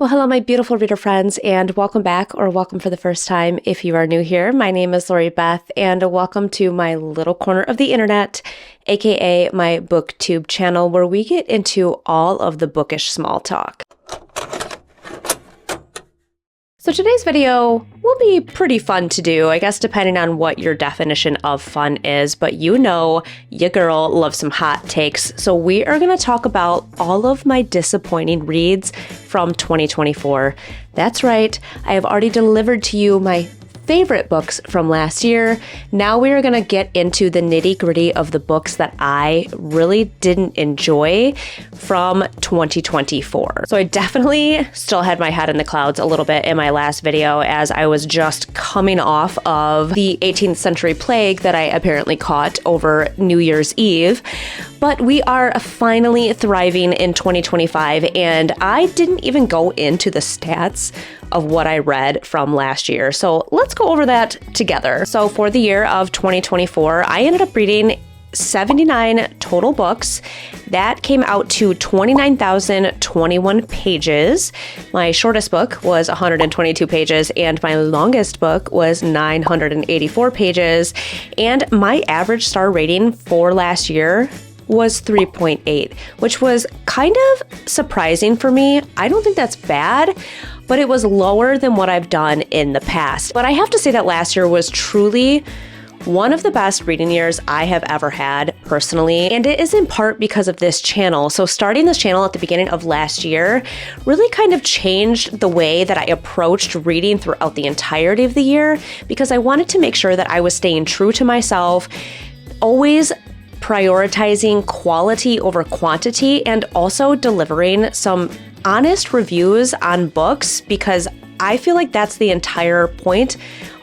Well, hello, my beautiful reader friends, and welcome back, or welcome for the first time if you are new here. My name is Lori Beth, and welcome to my little corner of the internet, aka my booktube channel, where we get into all of the bookish small talk. So today's video will be pretty fun to do, I guess depending on what your definition of fun is, but you know your girl loves some hot takes. So we are going to talk about all of my disappointing reads from 2024. That's right, I have already delivered to you my favorite books from last year. Now we are going to get into the nitty-gritty of the books that I really didn't enjoy from 2024. So I definitely still had my head in the clouds a little bit in my last video, as I was just coming off of the 18th century plague that I apparently caught over New Year's Eve. But we are finally thriving in 2025, and I didn't even go into the stats of what I read from last year. So let's go over that together. So for the year of 2024, I ended up reading 79 total books. That came out to 29,021 pages. My shortest book was 122 pages, and my longest book was 984 pages. And my average star rating for last year was 3.8, which was kind of surprising for me. I don't think that's bad, but it was lower than what I've done in the past. But I have to say that last year was truly one of the best reading years I have ever had personally, and it is in part because of this channel. So starting this channel at the beginning of last year really kind of changed the way that I approached reading throughout the entirety of the year, because I wanted to make sure that I was staying true to myself, always prioritizing quality over quantity, and also delivering some honest reviews on books, because I feel like that's the entire point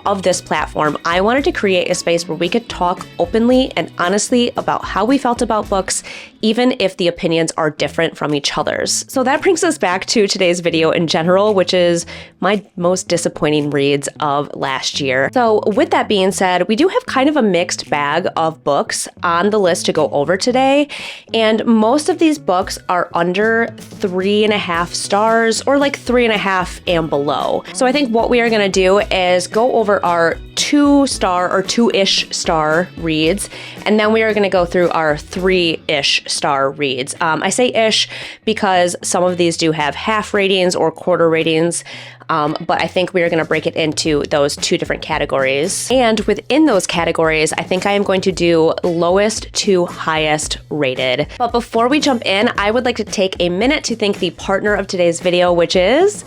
of this platform. I wanted to create a space where we could talk openly and honestly about how we felt about books, even if the opinions are different from each other's. So that brings us back to today's video in general, which is my most disappointing reads of last year. So with that being said, we do have kind of a mixed bag of books on the list to go over today, and most of these books are under 3.5 stars, or like 3.5 and below. So I think what we are going to do is go over our 2-star or 2-ish star reads, and then we are going to go through our 3-ish star reads. I say ish because some of these do have half ratings or quarter ratings, but I think we are going to break it into those two different categories. And within those categories, I think I am going to do lowest to highest rated. But before we jump in, I would like to take a minute to thank the partner of today's video, which is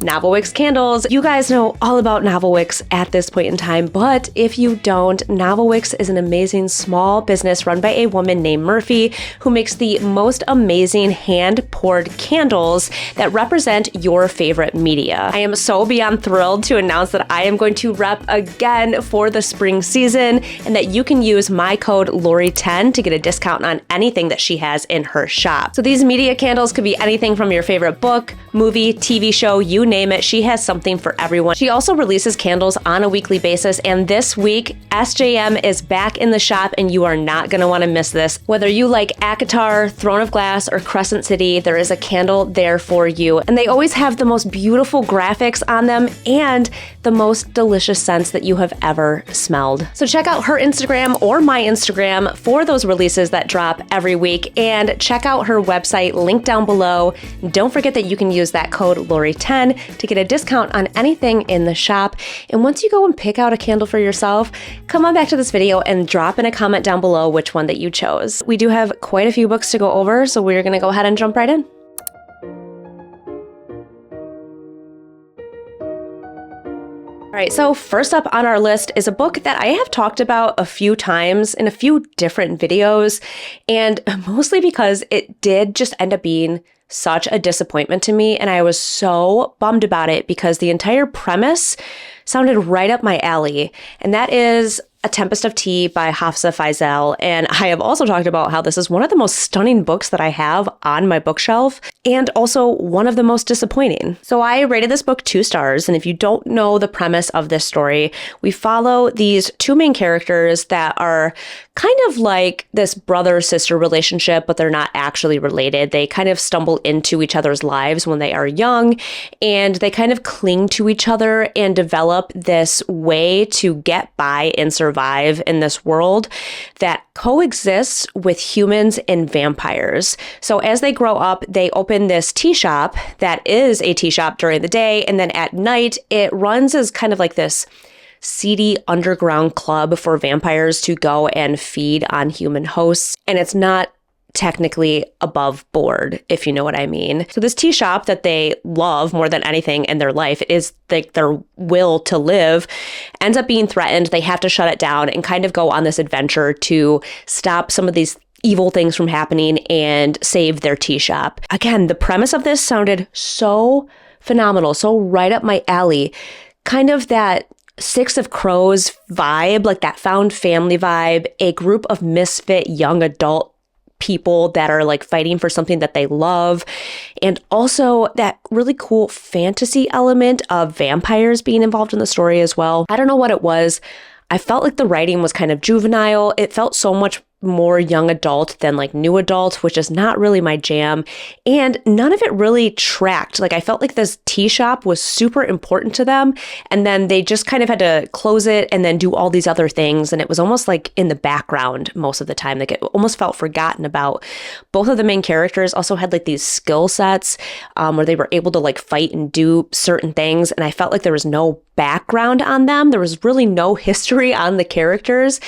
Novelwicks candles. You guys know all about Novelwicks at this point in time, but if you don't, Novelwicks is an amazing small business run by a woman named Murphy, who makes the most amazing hand-poured candles that represent your favorite media. I am so beyond thrilled to announce that I am going to rep again for the spring season, and that you can use my code Lori10 to get a discount on anything that she has in her shop. So these media candles could be anything from your favorite book, movie, TV show, you name it. She has something for everyone. She also releases candles on a weekly basis, and this week SJM is back in the shop, and you are not going to want to miss this. Whether you like ACOTAR, Throne of Glass, or Crescent City, there is a candle there for you, and they always have the most beautiful graphics on them and the most delicious scents that you have ever smelled. So check out her Instagram or my Instagram for those releases that drop every week, and check out her website, link down below. Don't forget that you can use that code Lori10 to get a discount on anything in the shop. And once you go and pick out a candle for yourself, come on back to this video and drop in a comment down below which one that you chose. We do have quite a few books to go over, so we're going to go ahead and jump right in. All right, so first up on our list is a book that I have talked about a few times in a few different videos, and mostly because it did just end up being such a disappointment to me, and I was so bummed about it because the entire premise sounded right up my alley, and that is A Tempest of Tea by Hafsa Faizal. And I have also talked about how this is one of the most stunning books that I have on my bookshelf, and also one of the most disappointing. So I rated this book 2 stars, and if you don't know the premise of this story, we follow these 2 main characters that are kind of like this brother-sister relationship, but they're not actually related. They kind of stumble into each other's lives when they are young, and they kind of cling to each other and develop this way to get by and survive in this world that coexists with humans and vampires. So as they grow up, they open this tea shop that is a tea shop during the day, and then at night it runs as kind of like this seedy underground club for vampires to go and feed on human hosts. And it's not technically above board, if you know what I mean. So this tea shop that they love more than anything in their life, it is like their will to live, ends up being threatened. They have to shut it down and kind of go on this adventure to stop some of these evil things from happening and save their tea shop. Again, the premise of this sounded so phenomenal, so right up my alley. Kind of that Six of Crows vibe, like that found family vibe, a group of misfit young adult people that are like fighting for something that they love, and also that really cool fantasy element of vampires being involved in the story as well. I don't know what it was. I felt like the writing was kind of juvenile. It felt so much more young adult than like new adult, which is not really my jam. And none of it really tracked. Like I felt like this tea shop was super important to them. And then they just kind of had to close it and then do all these other things. And it was almost like in the background most of the time. Like it almost felt forgotten about. Both of the main characters also had like these skill sets where they were able to like fight and do certain things. And I felt like there was no background on them. There was really no history on the characters.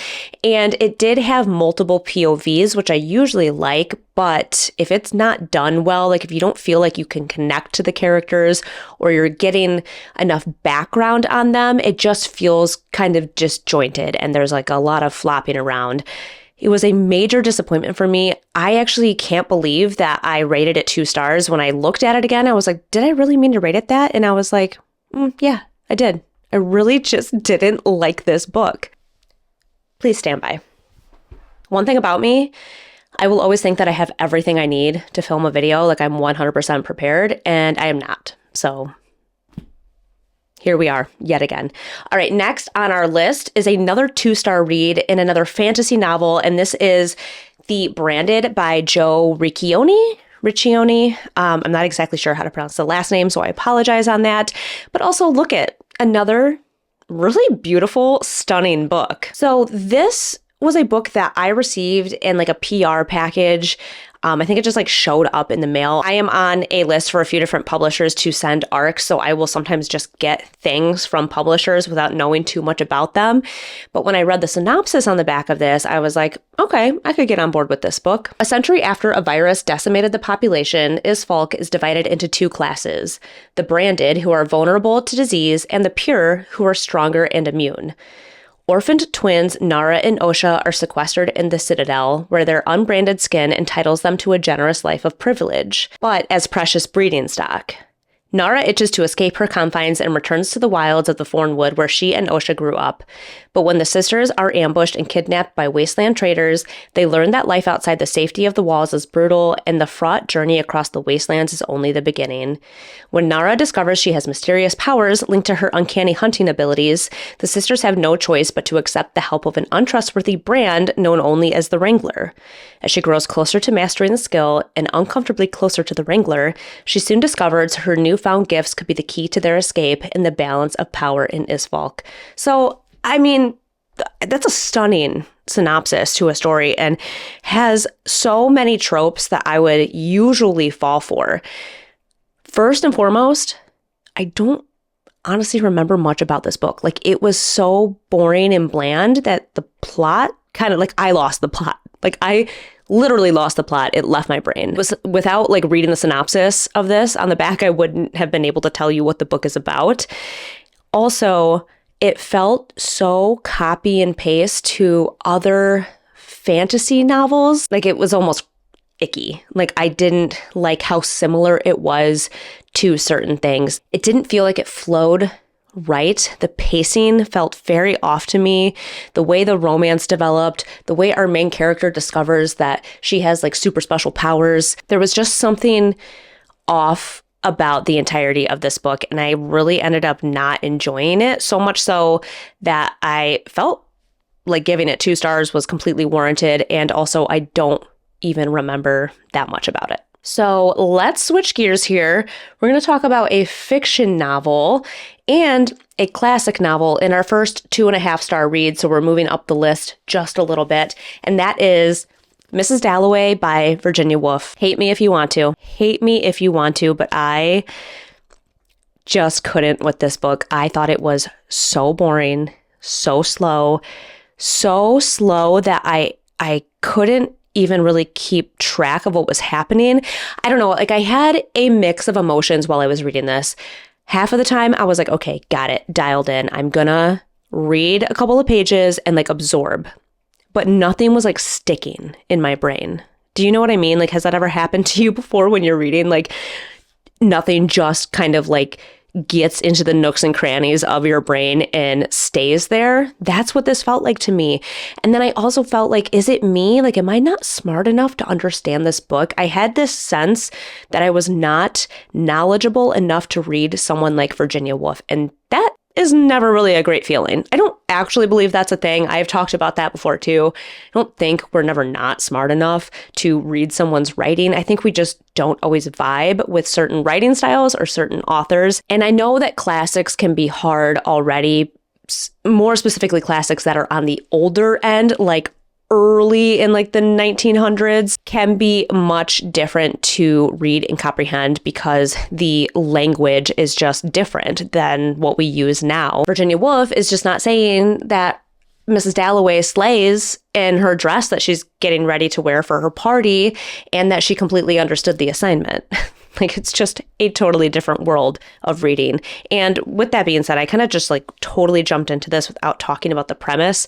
And it did have multiple POVs, which I usually like, but if it's not done well, like if you don't feel like you can connect to the characters or you're getting enough background on them, it just feels kind of disjointed and there's like a lot of flopping around. It was a major disappointment for me. I actually can't believe that I rated it 2 stars. When I looked at it again, I was like, did I really mean to rate it that? And I was like, yeah, I did. I really just didn't like this book. Please stand by. One thing about me, I will always think that I have everything I need to film a video, like I'm 100% prepared, and I am not. So here we are yet again. All right, next on our list is another 2-star read in another fantasy novel, and this is The Branded by Joe Riccioni. I'm not exactly sure how to pronounce the last name, so I apologize on that. But also look at another really beautiful, stunning book. So this was a book that I received in like a PR package. I think it just like showed up in the mail. I am on a list for a few different publishers to send ARCs, so I will sometimes just get things from publishers without knowing too much about them. But when I read the synopsis on the back of this, I was like, okay, I could get on board with this book. A century after a virus decimated the population, Isfolk is divided into 2 classes: the branded, who are vulnerable to disease, and the pure, who are stronger and immune. Orphaned twins Nara and Osha are sequestered in the Citadel, where their unbranded skin entitles them to a generous life of privilege, but as precious breeding stock. Nara itches to escape her confines and returns to the wilds of the Thornwood where she and Osha grew up. But when the sisters are ambushed and kidnapped by wasteland traders, they learn that life outside the safety of the walls is brutal, and the fraught journey across the wastelands is only the beginning. When Nara discovers she has mysterious powers linked to her uncanny hunting abilities, the sisters have no choice but to accept the help of an untrustworthy brand known only as the Wrangler. As she grows closer to mastering the skill and uncomfortably closer to the Wrangler, she soon discovers her newfound gifts could be the key to their escape and the balance of power in Isfolk. So, I mean, that's a stunning synopsis to a story and has so many tropes that I would usually fall for. First and foremost, I don't honestly remember much about this book. Like, it was so boring and bland that the plot kind of like, I lost the plot. Like, I literally lost the plot. It left my brain. Without like reading the synopsis of this on the back, I wouldn't have been able to tell you what the book is about. Also, it felt so copy and paste to other fantasy novels. Like, it was almost icky. Like, I didn't like how similar it was to certain things. It didn't feel like it flowed right. The pacing felt very off to me. The way the romance developed, the way our main character discovers that she has like super special powers. There was just something off about the entirety of this book, and I really ended up not enjoying it, so much so that I felt like giving it 2 stars was completely warranted. And also, I don't even remember that much about it. So let's switch gears here. We're going to talk about a fiction novel and a classic novel in our first 2.5-star read. So we're moving up the list just a little bit. And that is Mrs. Dalloway by Virginia Woolf. Hate me if you want to. Hate me if you want to, but I just couldn't with this book. I thought it was so boring, so slow that I couldn't even really keep track of what was happening. I don't know, like I had a mix of emotions while I was reading this. Half of the time I was like, okay, got it, dialed in. I'm gonna read a couple of pages and like absorb. But nothing was like sticking in my brain. Do you know what I mean? Like, has that ever happened to you before when you're reading? Like, nothing just kind of like gets into the nooks and crannies of your brain and stays there. That's what this felt like to me. And then I also felt like, is it me? Like, am I not smart enough to understand this book? I had this sense that I was not knowledgeable enough to read someone like Virginia Woolf. And that is never really a great feeling. I don't actually believe that's a thing. I've talked about that before too. I don't think we're never not smart enough to read someone's writing. I think we just don't always vibe with certain writing styles or certain authors. And I know that classics can be hard already, more specifically classics that are on the older end, like early in like the 1900s, can be much different to read and comprehend because the language is just different than what we use now. Virginia Woolf is just not saying that Mrs. Dalloway slays in her dress that she's getting ready to wear for her party and that she completely understood the assignment. Like, it's just a totally different world of reading. And with that being said, I kind of just like totally jumped into this without talking about the premise.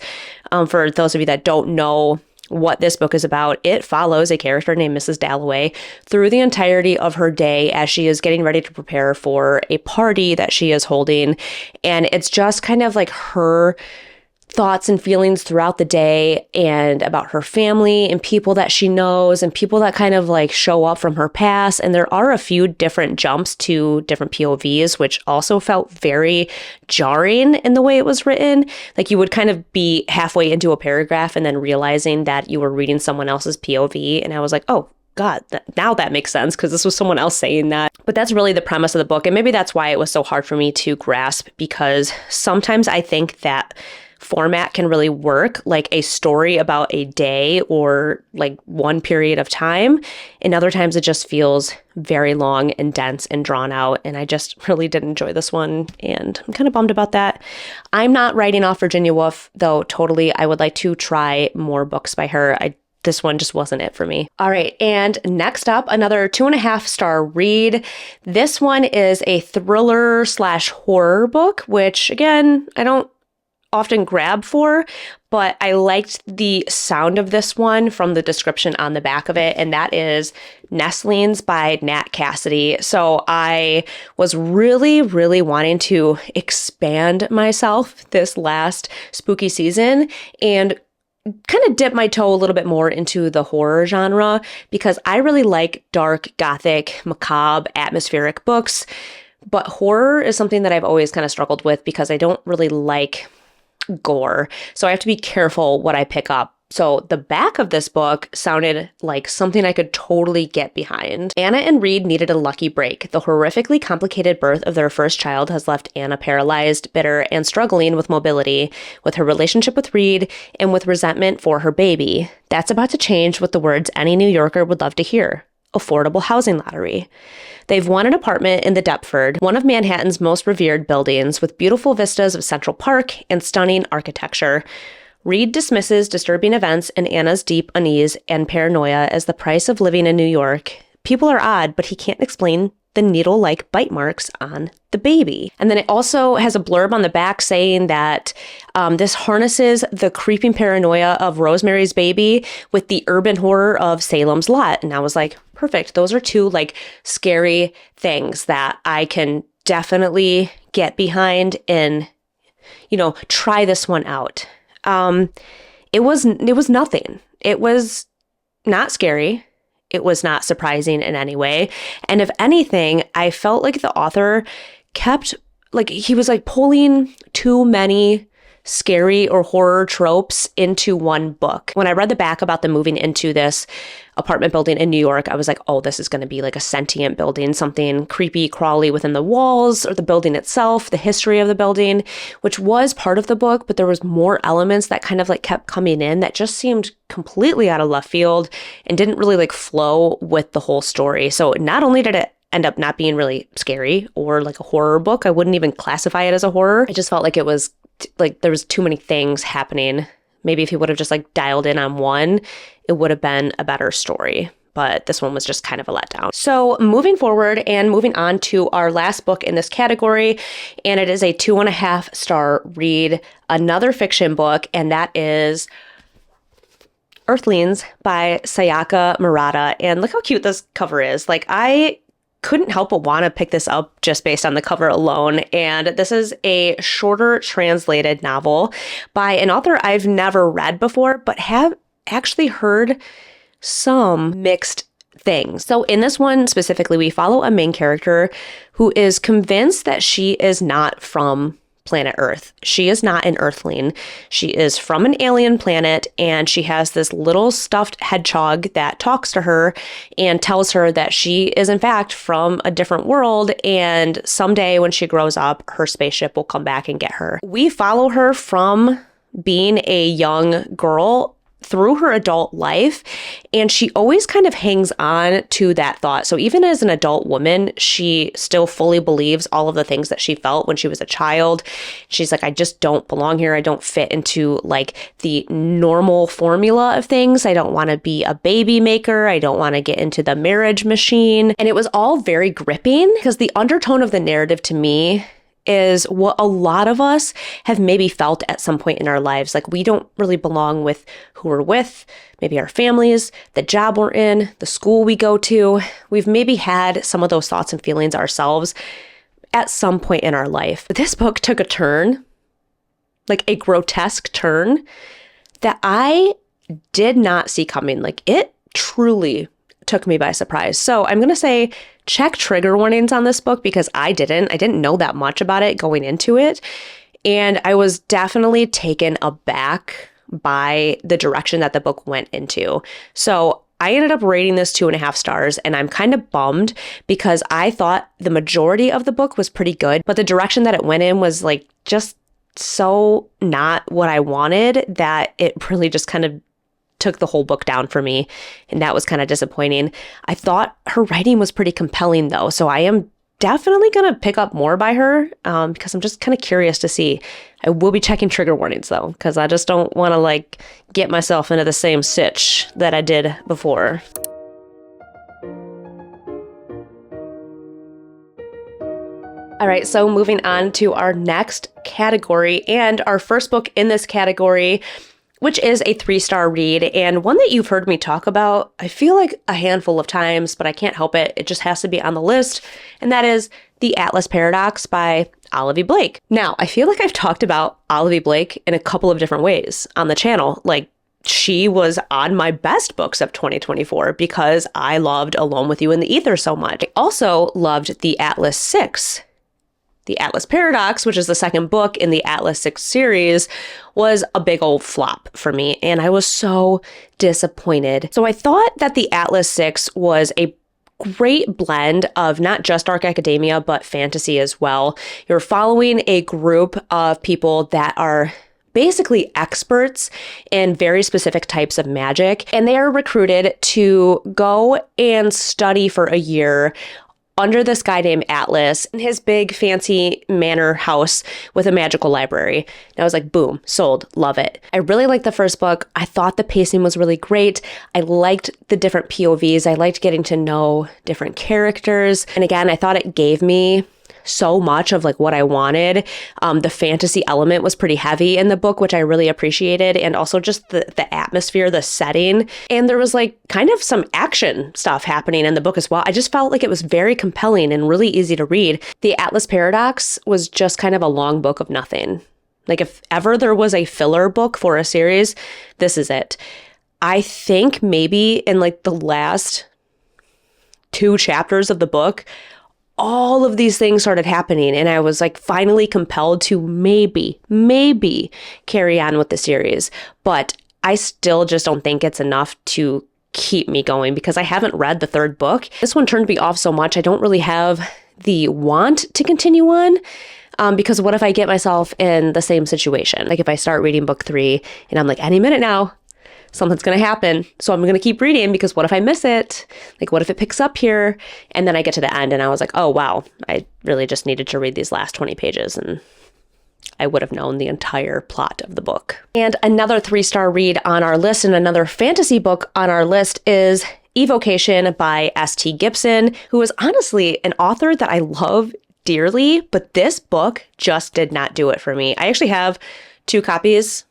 For those of you that don't know what this book is about, it follows a character named Mrs. Dalloway through the entirety of her day as she is getting ready to prepare for a party that she is holding. And it's just kind of like her thoughts and feelings throughout the day and about her family and people that she knows and people that kind of like show up from her past. And there are a few different jumps to different POVs, which also felt very jarring in the way it was written. Like you would kind of be halfway into a paragraph and then realizing that you were reading someone else's POV. And I was like, oh, God, now that makes sense because this was someone else saying that. But that's really the premise of the book. And maybe that's why it was so hard for me to grasp, because sometimes I think that format can really work, like a story about a day or like one period of time. And other times it just feels very long and dense and drawn out. And I just really didn't enjoy this one. And I'm kind of bummed about that. I'm not writing off Virginia Woolf, though, totally. I would like to try more books by her. This one just wasn't it for me. All right. And next up, another 2.5-star read. This one is a thriller/horror book, which again, I don't often grab for, but I liked the sound of this one from the description on the back of it, and that is Nestlings by Nat Cassidy. So I was really, really wanting to expand myself this last spooky season and kind of dip my toe a little bit more into the horror genre, because I really like dark, gothic, macabre, atmospheric books, but horror is something that I've always kind of struggled with because I don't really like gore. So I have to be careful what I pick up. So the back of this book sounded like something I could totally get behind. Anna and Reed needed a lucky break. The horrifically complicated birth of their first child has left Anna paralyzed, bitter, and struggling with mobility, with her relationship with Reed, and with resentment for her baby. That's about to change with the words any New Yorker would love to hear: affordable housing lottery. They've won an apartment in the Deptford, one of Manhattan's most revered buildings, with beautiful vistas of Central Park and stunning architecture. Reed dismisses disturbing events and Anna's deep unease and paranoia as the price of living in New York. People are odd, but he can't explain the needle-like bite marks on the baby. And then it also has a blurb on the back saying that this harnesses the creeping paranoia of Rosemary's Baby with the urban horror of Salem's Lot. And I was like, perfect. Those are two like scary things that I can definitely get behind and, you know, try this one out. It was nothing. It was not scary. It was not surprising in any way. And if anything, I felt like the author kept, like, he was like pulling too many scary or horror tropes into one book. When I read the back about them moving into this apartment building in New York, I was like, oh, this is going to be like a sentient building, something creepy, crawly within the walls or the building itself, the history of the building, which was part of the book, but there was more elements that kind of like kept coming in that just seemed completely out of left field and didn't really like flow with the whole story. So not only did it end up not being really scary or like a horror book, I wouldn't even classify it as a horror. I just felt like it was like there was too many things happening. Maybe if he would have just like dialed in on one, it would have been a better story. But this one was just kind of a letdown. So moving forward and moving on to our last book in this category, and it is a 2.5-star read, another fiction book, and that is Earthlings by Sayaka Murata. And look how cute this cover is. Like, I couldn't help but want to pick this up just based on the cover alone. And this is a shorter translated novel by an author I've never read before, but have actually heard some mixed things. So in this one specifically, we follow a main character who is convinced that she is not from planet Earth. She is not an Earthling. She is from an alien planet, and she has this little stuffed hedgehog that talks to her and tells her that she is in fact from a different world, and someday when she grows up, her spaceship will come back and get her. We follow her from being a young girl through her adult life, and she always kind of hangs on to that thought. So even as an adult woman, she still fully believes all of the things that she felt when she was a child. She's like, I just don't belong here. I don't fit into like the normal formula of things. I don't want to be a baby maker. I don't want to get into the marriage machine. And it was all very gripping because the undertone of the narrative to me is what a lot of us have maybe felt at some point in our lives. Like we don't really belong with who we're with, maybe our families, the job we're in, the school we go to. We've maybe had some of those thoughts and feelings ourselves at some point in our life. But this book took a turn, like a grotesque turn that I did not see coming. Like it truly took me by surprise. So I'm going to say check trigger warnings on this book because I didn't know that much about it going into it. And I was definitely taken aback by the direction that the book went into. So I ended up rating this 2.5 stars, and I'm kind of bummed because I thought the majority of the book was pretty good, but the direction that it went in was like just so not what I wanted that it really just kind of took the whole book down for me, and that was kind of disappointing. I thought her writing was pretty compelling though, so I am definitely going to pick up more by her because I'm just kind of curious to see. I will be checking trigger warnings though, because I just don't want to like get myself into the same sitch that I did before. All right, so moving on to our next category, and our first book in this category, which is a 3-star read, and one that you've heard me talk about, I feel like a handful of times, but I can't help it. It just has to be on the list, and that is The Atlas Paradox by Olivia Blake. Now, I feel like I've talked about Olivia Blake in a couple of different ways on the channel. Like, she was on my best books of 2024 because I loved Alone with You in the Ether so much. I also loved The Atlas 6. The Atlas Paradox, which is the second book in the Atlas 6 series, was a big old flop for me, and I was so disappointed. So I thought that the Atlas 6 was a great blend of not just dark academia, but fantasy as well. You're following a group of people that are basically experts in very specific types of magic, and they are recruited to go and study for a year under this guy named Atlas in his big fancy manor house with a magical library. And I was like, boom, sold, love it. I really liked the first book. I thought the pacing was really great. I liked the different POVs. I liked getting to know different characters. And again, I thought it gave me so much of like what I wanted. The fantasy element was pretty heavy in the book, which I really appreciated. And also just the atmosphere, the setting. And there was like kind of some action stuff happening in the book as well. I just felt like it was very compelling and really easy to read. The Atlas Paradox was just kind of a long book of nothing. Like if ever there was a filler book for a series, this is it. I think maybe in like the last 2 chapters of the book, all of these things started happening, and I was like finally compelled to maybe carry on with the series. But I still just don't think it's enough to keep me going because I haven't read the third book. This one turned me off so much. I don't really have the want to continue on. Because what if I get myself in the same situation? Like if I start reading book 3 and I'm like, any minute now, something's going to happen. So I'm going to keep reading because what if I miss it? Like what if it picks up here? And then I get to the end and I was like, oh, wow, I really just needed to read these last 20 pages and I would have known the entire plot of the book. And another 3-star read on our list and another fantasy book on our list is Evocation by S.T. Gibson, who is honestly an author that I love dearly, but this book just did not do it for me. I actually have 2 copies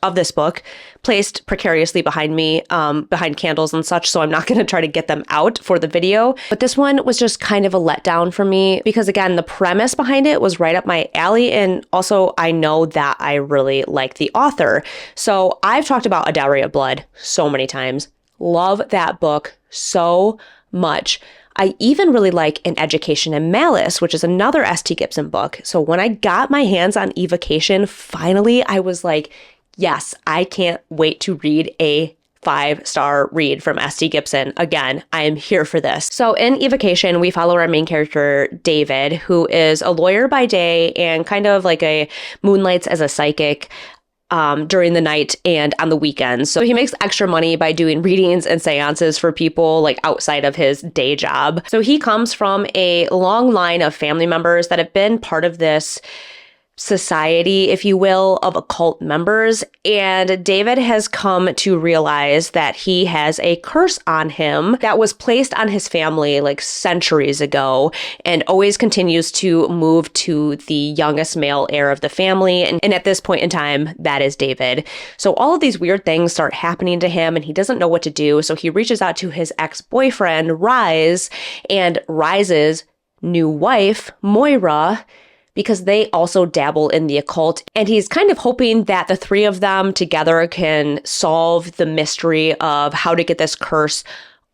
of this book placed precariously behind me, behind candles and such, so I'm not going to try to get them out for the video. But this one was just kind of a letdown for me because, again, the premise behind it was right up my alley, and also I know that I really like the author. So I've talked about A Dowry of Blood so many times. Love that book so much. I even really like An Education in Malice, which is another S.T. Gibson book. So when I got my hands on Evocation, finally, I was like, yes, I can't wait to read a 5-star read from S.T. Gibson. Again, I am here for this. So in Evocation, we follow our main character, David, who is a lawyer by day and kind of like moonlights as a psychic during the night and on the weekends. So he makes extra money by doing readings and seances for people like outside of his day job. So he comes from a long line of family members that have been part of this society, if you will, of occult members. And David has come to realize that he has a curse on him that was placed on his family like centuries ago and always continues to move to the youngest male heir of the family. And at this point in time, that is David. So all of these weird things start happening to him and he doesn't know what to do. So he reaches out to his ex-boyfriend, Rise, and Rise's new wife, Moira, because they also dabble in the occult. And he's kind of hoping that the 3 of them together can solve the mystery of how to get this curse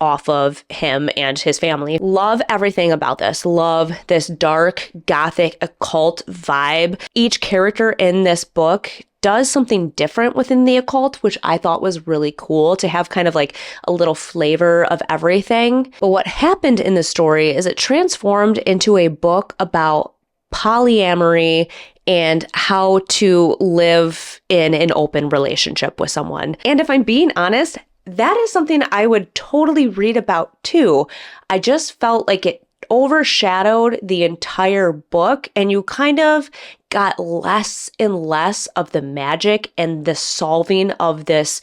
off of him and his family. Love everything about this. Love this dark, gothic, occult vibe. Each character in this book does something different within the occult, which I thought was really cool to have kind of like a little flavor of everything. But what happened in the story is it transformed into a book about polyamory and how to live in an open relationship with someone. And if I'm being honest, that is something I would totally read about too. I just felt like it overshadowed the entire book and you kind of got less and less of the magic and the solving of this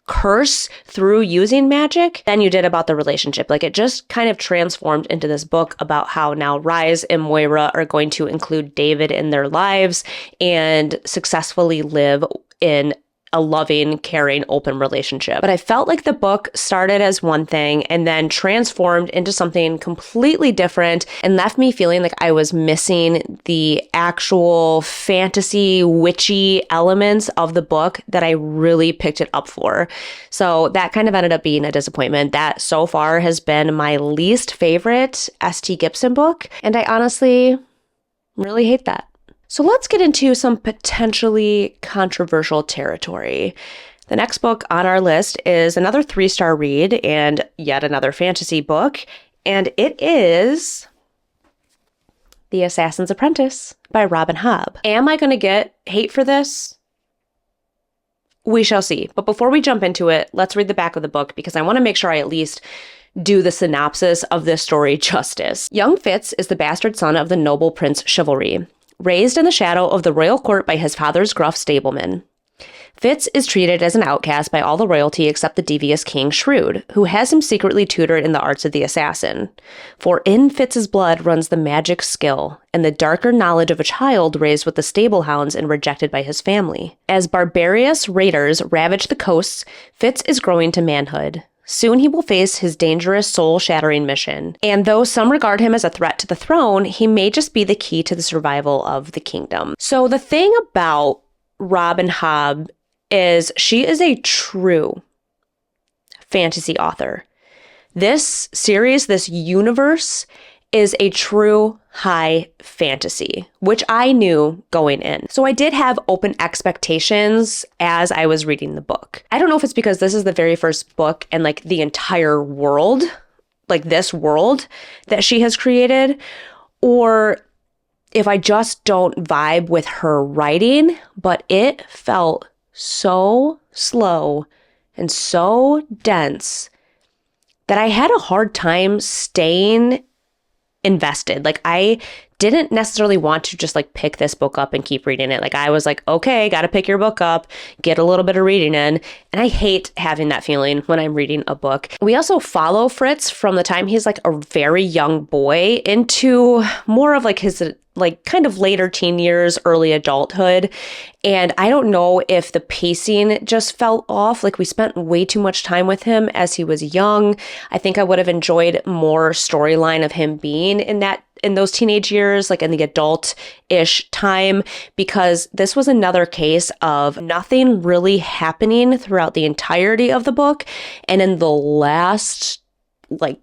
curse through using magic than you did about the relationship. Like it just kind of transformed into this book about how now Rise and Moira are going to include David in their lives and successfully live in a loving, caring, open relationship. But I felt like the book started as one thing and then transformed into something completely different and left me feeling like I was missing the actual fantasy, witchy elements of the book that I really picked it up for. So that kind of ended up being a disappointment. That so far has been my least favorite S.T. Gibson book. And I honestly really hate that. So let's get into some potentially controversial territory. The next book on our list is another 3-star read and yet another fantasy book, and it is The Assassin's Apprentice by Robin Hobb. Am I going to get hate for this? We shall see. But before we jump into it, let's read the back of the book because I want to make sure I at least do the synopsis of this story justice. Young Fitz is the bastard son of the noble Prince Chivalry, raised in the shadow of the royal court by his father's gruff stableman. Fitz is treated as an outcast by all the royalty except the devious King Shrewd, who has him secretly tutored in the arts of the assassin. For in Fitz's blood runs the magic skill, and the darker knowledge of a child raised with the stable hounds and rejected by his family. As barbarous raiders ravage the coasts, Fitz is growing to manhood. Soon he will face his dangerous, soul-shattering mission. And though some regard him as a threat to the throne, he may just be the key to the survival of the kingdom. So the thing about Robin Hobb is she is a true fantasy author. This series, this universe, is a true high fantasy, which I knew going in. So I did have open expectations as I was reading the book. I don't know if it's because this is the very first book and like the entire world, like this world that she has created, or if I just don't vibe with her writing, but it felt so slow and so dense that I had a hard time staying invested. Like I didn't necessarily want to just like pick this book up and keep reading it. Like I was like, okay, got to pick your book up, get a little bit of reading in. And I hate having that feeling when I'm reading a book. We also follow Fritz from the time he's like a very young boy into more of like his like kind of later teen years, early adulthood. And I don't know if the pacing just fell off. Like we spent way too much time with him as he was young. I think I would have enjoyed more storyline of him being in those teenage years, like in the adult-ish time, because this was another case of nothing really happening throughout the entirety of the book. And in the last like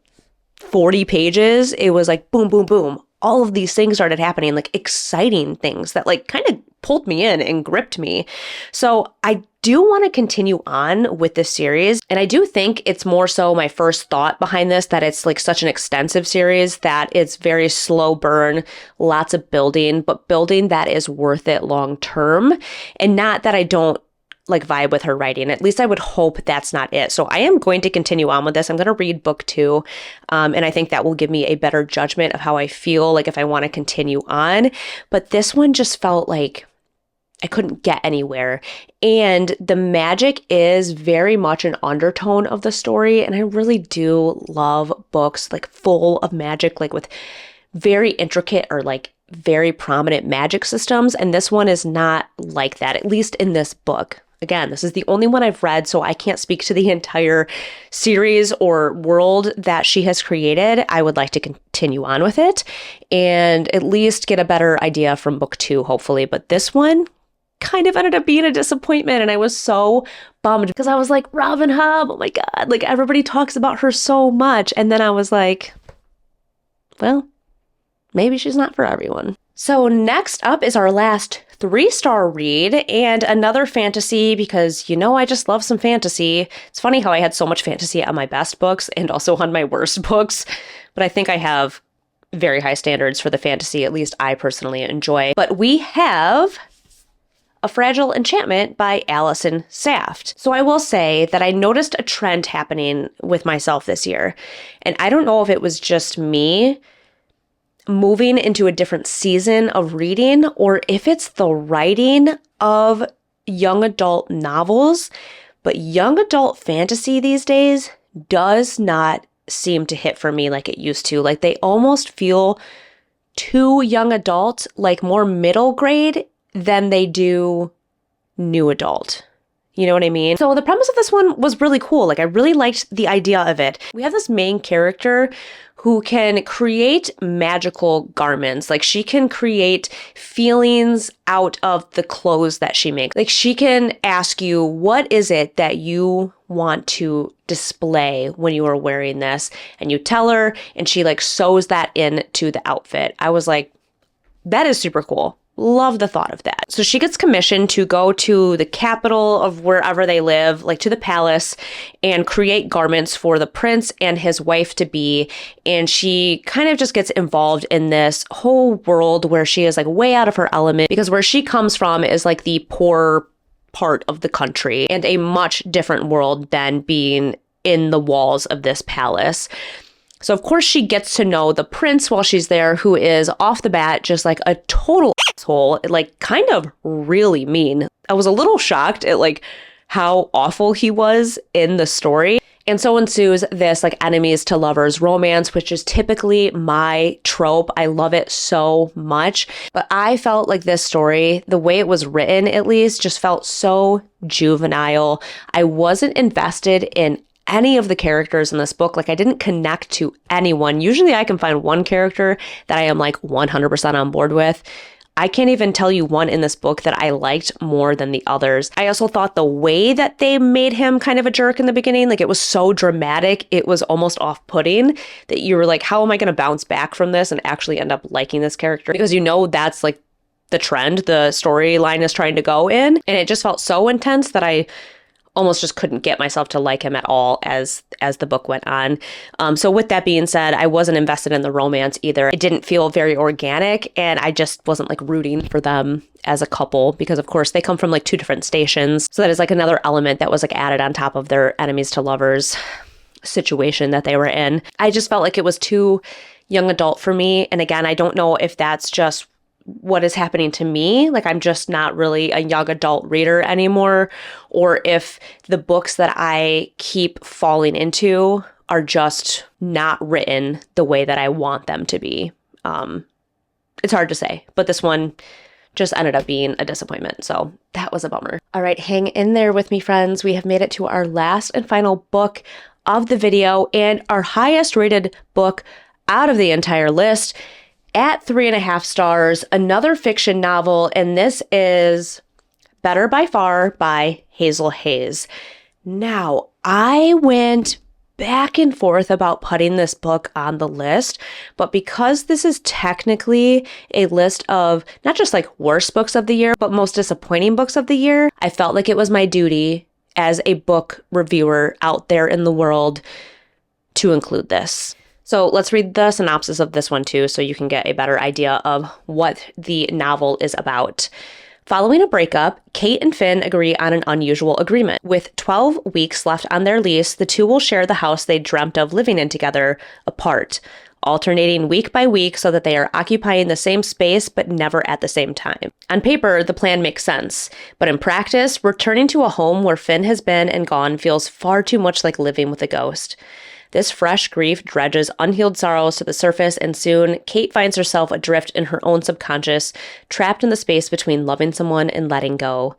40 pages, it was like boom, boom, boom. All of these things started happening, like exciting things that like kind of pulled me in and gripped me. So I do want to continue on with this series. And I do think it's more so my first thought behind this, that it's like such an extensive series that it's very slow burn, lots of building, but building that is worth it long term. And not that I don't like vibe with her writing. At least I would hope that's not it. So I am going to continue on with this. I'm going to read book 2. And I think that will give me a better judgment of how I feel, like if I want to continue on. But this one just felt like I couldn't get anywhere. And the magic is very much an undertone of the story. And I really do love books like full of magic, like with very intricate or like very prominent magic systems. And this one is not like that, at least in this book. Again, this is the only one I've read, so I can't speak to the entire series or world that she has created. I would like to continue on with it and at least get a better idea from book 2, hopefully. But this one kind of ended up being a disappointment, and I was so bummed because I was like, Robin Hobb, oh my God, like everybody talks about her so much. And then I was like, well, maybe she's not for everyone. So next up is our last 3-star read, and another fantasy, because you know I just love some fantasy. It's funny how I had so much fantasy on my best books and also on my worst books, but I think I have very high standards for the fantasy, at least I personally enjoy. But we have A Fragile Enchantment by Allison Saft. So I will say that I noticed a trend happening with myself this year, and I don't know if it was just me moving into a different season of reading, or if it's the writing of young adult novels, but young adult fantasy these days does not seem to hit for me like it used to. Like they almost feel too young adult, like more middle grade than they do new adult. You know what I mean? So the premise of this one was really cool. Like I really liked the idea of it. We have this main character who can create magical garments. Like she can create feelings out of the clothes that she makes. Like she can ask you, what is it that you want to display when you are wearing this? And you tell her, and she like sews that into the outfit. I was like, that is super cool. Love the thought of that. So she gets commissioned to go to the capital of wherever they live, like to the palace, and create garments for the prince and his wife-to-be. And she kind of just gets involved in this whole world where she is like way out of her element, because where she comes from is like the poor part of the country and a much different world than being in the walls of this palace. So of course she gets to know the prince while she's there, who is off the bat just like a total asshole, like kind of really mean. I was a little shocked at like how awful he was in the story. And so ensues this like enemies to lovers romance, which is typically my trope. I love it so much. But I felt like this story, the way it was written at least, just felt so juvenile. I wasn't invested in any of the characters in this book. Like I didn't connect to anyone. Usually I can find one character that I am like 100% on board with. I can't even tell you one in this book that I liked more than the others. I also thought the way that they made him kind of a jerk in the beginning, like it was so dramatic, it was almost off-putting that you were like, how am I going to bounce back from this and actually end up liking this character? Because you know that's like the trend the storyline is trying to go in. And it just felt so intense that I almost just couldn't get myself to like him at all as the book went on. So with that being said, I wasn't invested in the romance either. It didn't feel very organic, and I just wasn't like rooting for them as a couple because of course they come from like two different stations. So that is like another element that was like added on top of their enemies to lovers situation that they were in. I just felt like it was too young adult for me. And again, I don't know if that's just what is happening to me, like I'm just not really a young adult reader anymore, or if the books that I keep falling into are just not written the way that I want them to be. It's hard to say, but this one just ended up being a disappointment, so that was a bummer. All right, hang in there with me, friends. We have made it to our last and final book of the video and our highest rated book out of the entire list. At 3.5 stars, another fiction novel, and this is Better by Far by Hazel Hayes. Now, I went back and forth about putting this book on the list, but because this is technically a list of not just like worst books of the year, but most disappointing books of the year, I felt like it was my duty as a book reviewer out there in the world to include this. So let's read the synopsis of this one too, so you can get a better idea of what the novel is about. Following a breakup, Kate and Finn agree on an unusual agreement. With 12 weeks left on their lease, the two will share the house they dreamt of living in together, apart, alternating week by week so that they are occupying the same space but never at the same time. On paper, the plan makes sense, but in practice, returning to a home where Finn has been and gone feels far too much like living with a ghost. This fresh grief dredges unhealed sorrows to the surface, and soon, Kate finds herself adrift in her own subconscious, trapped in the space between loving someone and letting go.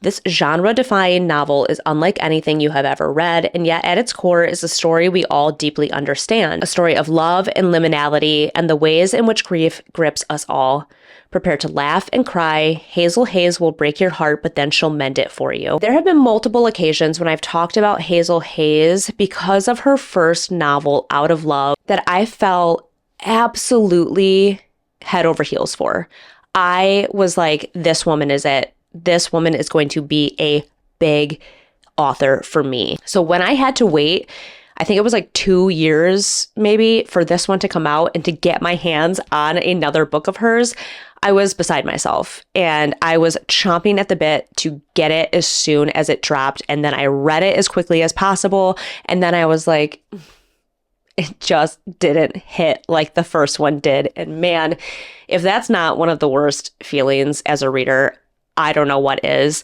This genre-defying novel is unlike anything you have ever read, and yet at its core is a story we all deeply understand, a story of love and liminality and the ways in which grief grips us all. Prepare to laugh and cry. Hazel Hayes will break your heart, but then she'll mend it for you. There have been multiple occasions when I've talked about Hazel Hayes because of her first novel, Out of Love, that I fell absolutely head over heels for. I was like, this woman is it. This woman is going to be a big author for me. So when I had to wait, I think it was like 2 years maybe for this one to come out and to get my hands on another book of hers, I was beside myself and I was chomping at the bit to get it as soon as it dropped. And then I read it as quickly as possible. And then I was like, it just didn't hit like the first one did. And man, if that's not one of the worst feelings as a reader, I don't know what is.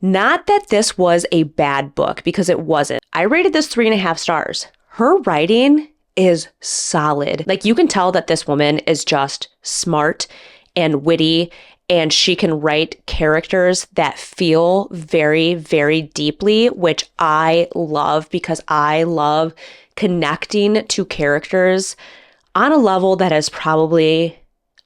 Not that this was a bad book, because it wasn't. I rated this 3.5 stars. Her writing is solid. Like, you can tell that this woman is just smart and witty, and she can write characters that feel very, very deeply, which I love, because I love connecting to characters on a level that is probably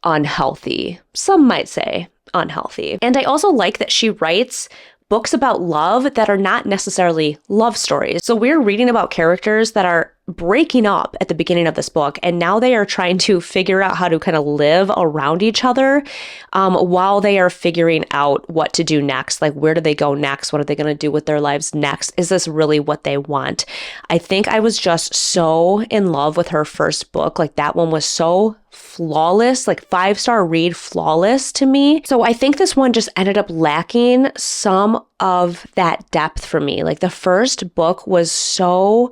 unhealthy. Some might say unhealthy. And I also like that she writes books about love that are not necessarily love stories. So we're reading about characters that are breaking up at the beginning of this book, and now they are trying to figure out how to kind of live around each other while they are figuring out what to do next. Like, where do they go next? What are they going to do with their lives next? Is this really what they want? I think I was just so in love with her first book. Like, that one was so flawless, like 5-star read, flawless to me. So I think this one just ended up lacking some of that depth for me. Like, the first book was so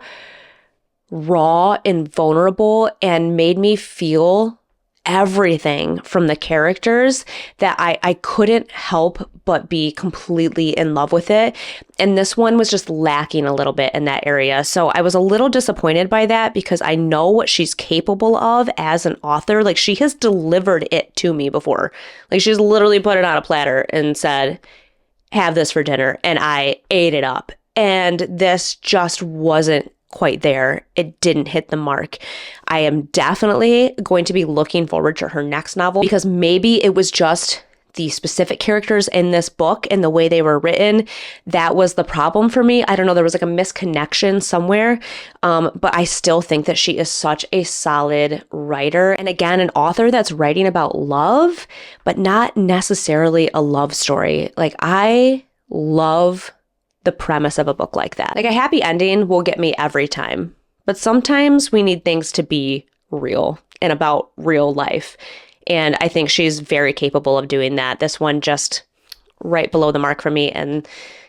raw and vulnerable and made me feel everything from the characters that I couldn't help but be completely in love with it. And this one was just lacking a little bit in that area. So I was a little disappointed by that, because I know what she's capable of as an author. Like, she has delivered it to me before. Like, she's literally put it on a platter and said, have this for dinner. And I ate it up. And this just wasn't quite there. It didn't hit the mark. I am definitely going to be looking forward to her next novel because maybe it was just the specific characters in this book and the way they were written. That was the problem for me. I don't know, there was like a misconnection somewhere. But I still think that she is such a solid writer. And again, an author that's writing about love, but not necessarily a love story. Like, I love the premise of a book like that. Like, a happy ending will get me every time. But sometimes we need things to be real and about real life. And I think she's very capable of doing that. This one just right below the mark for me. And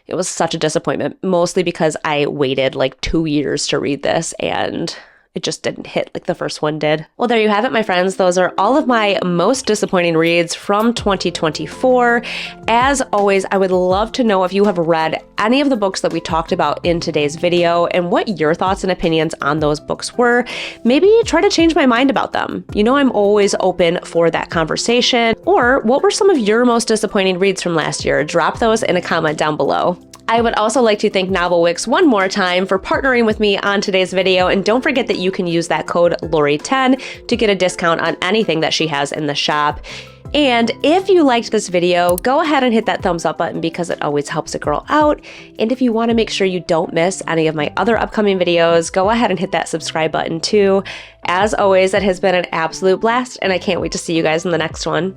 it was such a disappointment, mostly because I waited like 2 years to read this and it just didn't hit like the first one did. Well, there you have it, my friends. Those are all of my most disappointing reads from 2024. As always, I would love to know if you have read any of the books that we talked about in today's video and what your thoughts and opinions on those books were. Maybe try to change my mind about them. You know, I'm always open for that conversation. Or what were some of your most disappointing reads from last year? Drop those in a comment down below. I would also like to thank Novelwicks one more time for partnering with me on today's video, and don't forget that you can use that code Lori10 to get a discount on anything that she has in the shop. And if you liked this video, go ahead and hit that thumbs up button because it always helps a girl out. And if you want to make sure you don't miss any of my other upcoming videos, go ahead and hit that subscribe button too. As always, it has been an absolute blast, and I can't wait to see you guys in the next one.